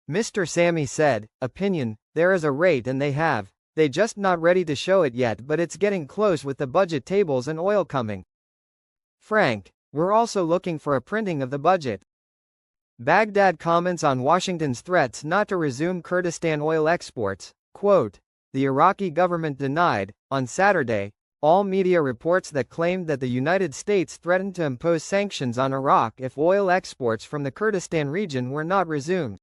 Mr. Sammy said, opinion, there is a rate and they just not ready to show it yet, but it's getting close with the budget tables and oil coming. Frank, we're also looking for a printing of the budget. Baghdad comments on Washington's threats not to resume Kurdistan oil exports. Quote, the Iraqi government denied, on Saturday, all media reports that claimed that the United States threatened to impose sanctions on Iraq if oil exports from the Kurdistan region were not resumed.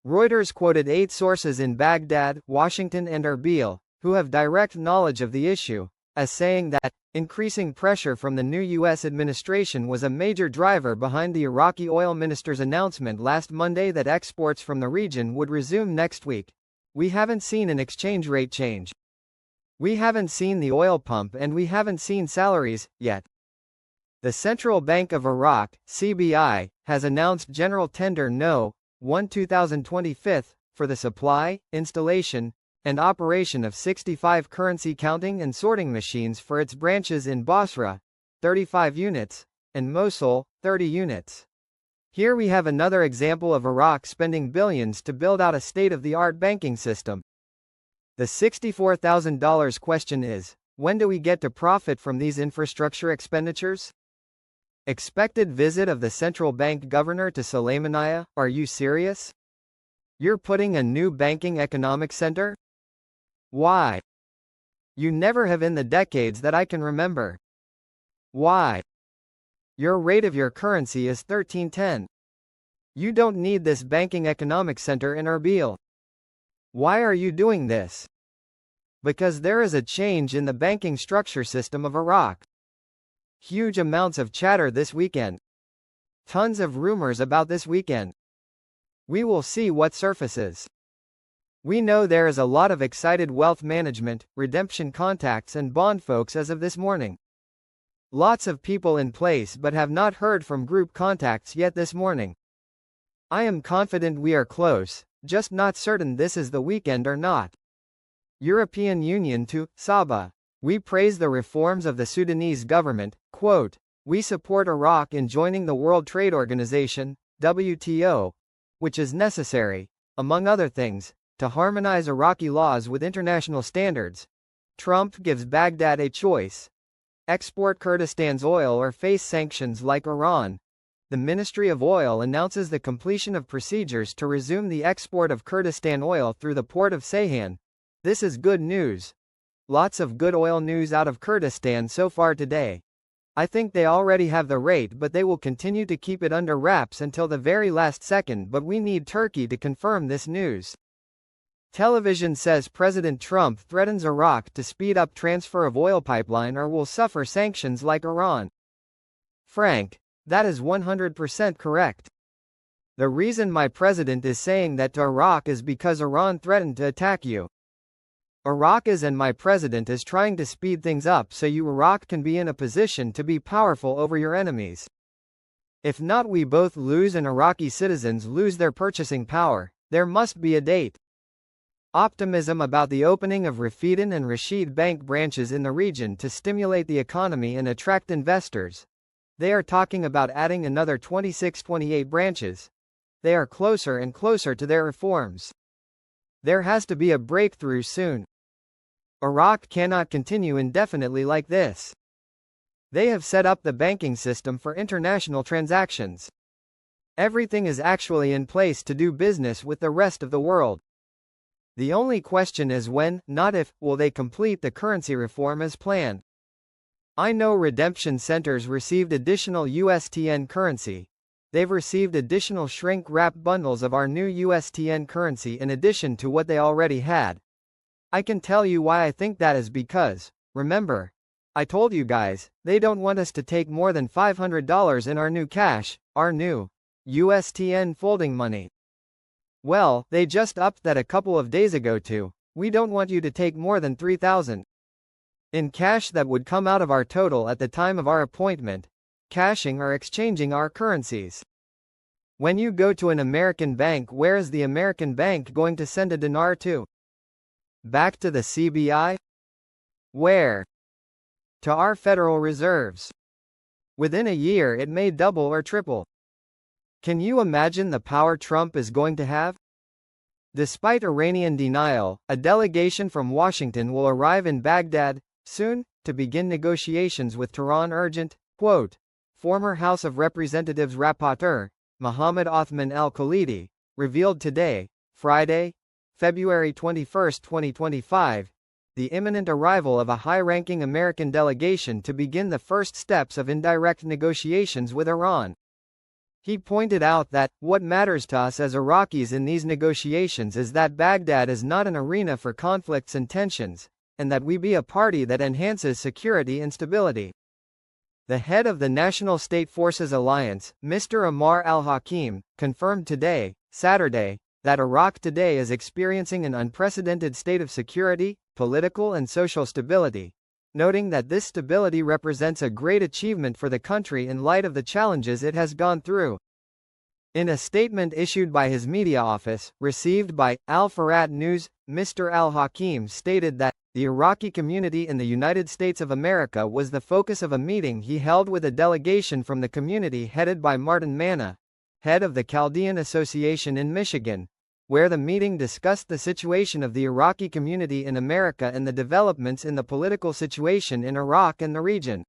Reuters quoted 8 sources in Baghdad, Washington and Erbil, who have direct knowledge of the issue, as saying that increasing pressure from the new U.S. administration was a major driver behind the Iraqi oil minister's announcement last Monday that exports from the region would resume next week. We haven't seen an exchange rate change. We haven't seen the oil pump and we haven't seen salaries, yet. The Central Bank of Iraq, CBI, has announced General Tender No. 1/2025 for the supply, installation, and operation of 65 currency counting and sorting machines for its branches in Basra, 35 units, and Mosul, 30 units. Here we have another example of Iraq spending billions to build out a state-of-the-art banking system. The $64,000 question is, when do we get to profit from these infrastructure expenditures? Expected visit of the central bank governor to Sulaymaniyah, are you serious? You're putting a new banking economic center? Why? You never have in the decades that I can remember. Why? Your rate of your currency is 1310. You don't need this banking economic center in Erbil. Why are you doing this? Because there is a change in the banking structure system of Iraq. Huge amounts of chatter this weekend. Tons of rumors about this weekend. We will see what surfaces. We know there is a lot of excited wealth management, redemption contacts and bond folks as of this morning. Lots of people in place but have not heard from group contacts yet this morning. I am confident we are close, just not certain this is the weekend or not. European Union to Sabah. We praise the reforms of the Sudanese government. Quote, we support Iraq in joining the World Trade Organization, WTO, which is necessary, among other things, to harmonize Iraqi laws with international standards. Trump gives Baghdad a choice. Export Kurdistan's oil or face sanctions like Iran. The Ministry of Oil announces the completion of procedures to resume the export of Kurdistan oil through the port of Ceyhan. This is good news. Lots of good oil news out of Kurdistan so far today. I think they already have the rate, but they will continue to keep it under wraps until the very last second, but we need Turkey to confirm this news. Television says President Trump threatens Iraq to speed up transfer of oil pipeline or will suffer sanctions like Iran. Frank, that is 100% correct. The reason my president is saying that to Iraq is because Iran threatened to attack you. Iraq is and my president is trying to speed things up so Iraq can be in a position to be powerful over your enemies. If not, we both lose and Iraqi citizens lose their purchasing power. There must be a date. Optimism about the opening of Rafidin and Rashid Bank branches in the region to stimulate the economy and attract investors. They are talking about adding another 26-28 branches. They are closer and closer to their reforms. There has to be a breakthrough soon. Iraq cannot continue indefinitely like this. They have set up the banking system for international transactions. Everything is actually in place to do business with the rest of the world. The only question is when, not if, will they complete the currency reform as planned. I know redemption centers received additional USTN currency. They've received additional shrink-wrap bundles of our new USTN currency in addition to what they already had. I can tell you why I think that is because, remember, I told you guys, they don't want us to take more than $500 in our new cash, our new USTN folding money. Well, they just upped that a couple of days ago to, we don't want you to take more than $3,000 in cash that would come out of our total at the time of our appointment, cashing or exchanging our currencies. When you go to an American bank, where is the American bank going to send a dinar to? Back to the CBI? Where? To our Federal Reserves. Within a year it may double or triple. Can you imagine the power Trump is going to have? Despite Iranian denial, a delegation from Washington will arrive in Baghdad soon to begin negotiations with Tehran. Urgent, quote. Former House of Representatives rapporteur, Mohammed Othman al-Khalidi, revealed today, Friday, February 21, 2025, the imminent arrival of a high-ranking American delegation to begin the first steps of indirect negotiations with Iran. He pointed out that, what matters to us as Iraqis in these negotiations is that Baghdad is not an arena for conflicts and tensions, and that we be a party that enhances security and stability. The head of the National State Forces Alliance, Mr. Ammar al-Hakim, confirmed today, Saturday, that Iraq today is experiencing an unprecedented state of security, political and social stability, noting that this stability represents a great achievement for the country in light of the challenges it has gone through. In a statement issued by his media office, received by Al-Farat News, Mr. al-Hakim stated that the Iraqi community in the United States of America was the focus of a meeting he held with a delegation from the community headed by Martin Manna, head of the Chaldean Association in Michigan, where the meeting discussed the situation of the Iraqi community in America and the developments in the political situation in Iraq and the region.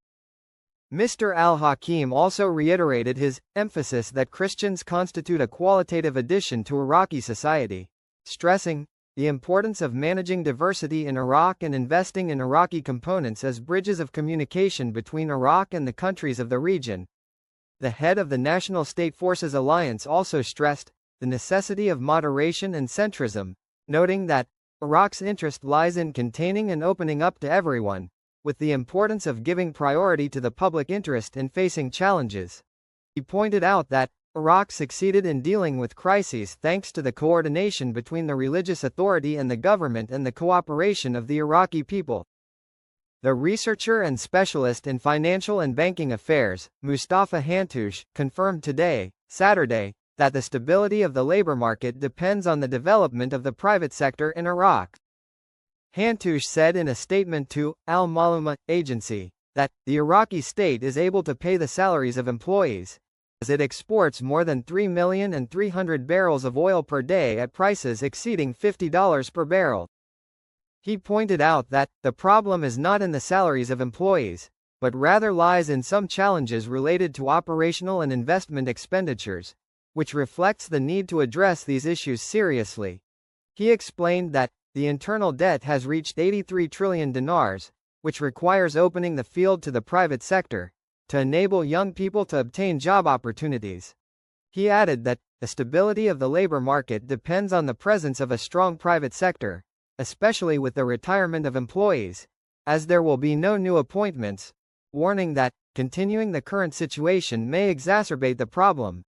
Mr. al-Hakim also reiterated his emphasis that Christians constitute a qualitative addition to Iraqi society, stressing the importance of managing diversity in Iraq and investing in Iraqi components as bridges of communication between Iraq and the countries of the region. The head of the National State Forces Alliance also stressed the necessity of moderation and centrism, noting that Iraq's interest lies in containing and opening up to everyone, with the importance of giving priority to the public interest in facing challenges. He pointed out that Iraq succeeded in dealing with crises thanks to the coordination between the religious authority and the government and the cooperation of the Iraqi people. The researcher and specialist in financial and banking affairs, Mustafa Hantoush, confirmed today, Saturday, that the stability of the labor market depends on the development of the private sector in Iraq. Hantoush said in a statement to Al-Maluma agency that the Iraqi state is able to pay the salaries of employees, as it exports more than 3,300,000 barrels of oil per day at prices exceeding $50 per barrel. He pointed out that the problem is not in the salaries of employees, but rather lies in some challenges related to operational and investment expenditures, which reflects the need to address these issues seriously. He explained that the internal debt has reached 83 trillion dinars, which requires opening the field to the private sector, to enable young people to obtain job opportunities. He added that the stability of the labor market depends on the presence of a strong private sector, especially with the retirement of employees, as there will be no new appointments, warning that continuing the current situation may exacerbate the problem.